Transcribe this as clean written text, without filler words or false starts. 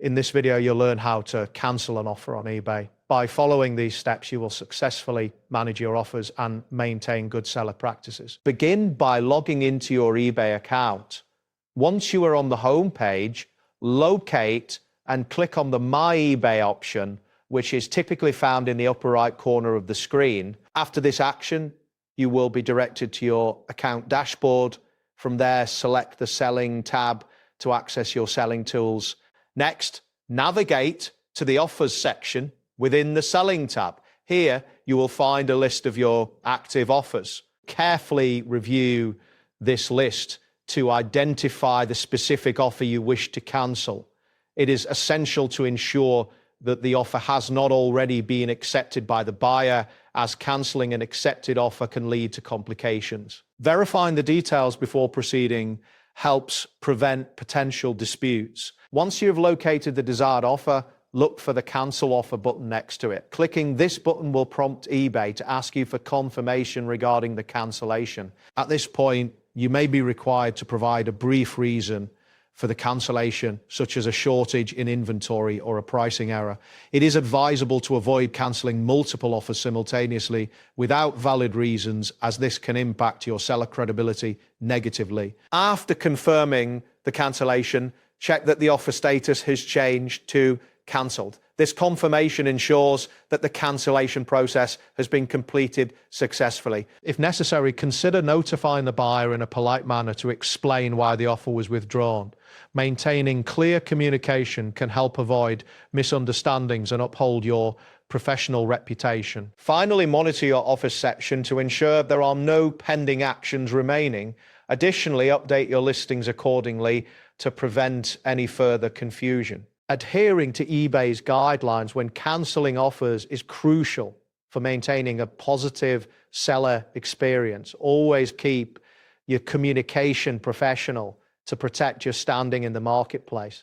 In this video, you'll learn how to cancel an offer on eBay. By following these steps, you will successfully manage your offers and maintain good seller practices. Begin by logging into your eBay account. Once you are on the home page, locate and click on the My eBay option, which is typically found in the upper right corner of the screen. After this action, you will be directed to your account dashboard. From there, select the Selling tab to access your selling tools. Next, navigate to the Offers section within the Selling tab. Here, you will find a list of your active offers. Carefully review this list to identify the specific offer you wish to cancel. It is essential to ensure that the offer has not already been accepted by the buyer, as cancelling an accepted offer can lead to complications. Verifying the details before proceeding helps prevent potential disputes. Once you have located the desired offer, look for the Cancel Offer button next to it. Clicking this button will prompt eBay to ask you for confirmation regarding the cancellation. At this point, you may be required to provide a brief reason for the cancellation, such as a shortage in inventory or a pricing error. It is advisable to avoid cancelling multiple offers simultaneously without valid reasons, as this can impact your seller credibility negatively. After confirming the cancellation, check that the offer status has changed to cancelled. This confirmation ensures that the cancellation process has been completed successfully. If necessary, consider notifying the buyer in a polite manner to explain why the offer was withdrawn. Maintaining clear communication can help avoid misunderstandings and uphold your professional reputation. Finally, monitor your Offers section to ensure there are no pending actions remaining. Additionally, update your listings accordingly to prevent any further confusion. Adhering to eBay's guidelines when cancelling offers is crucial for maintaining a positive seller experience. Always keep your communication professional to protect your standing in the marketplace.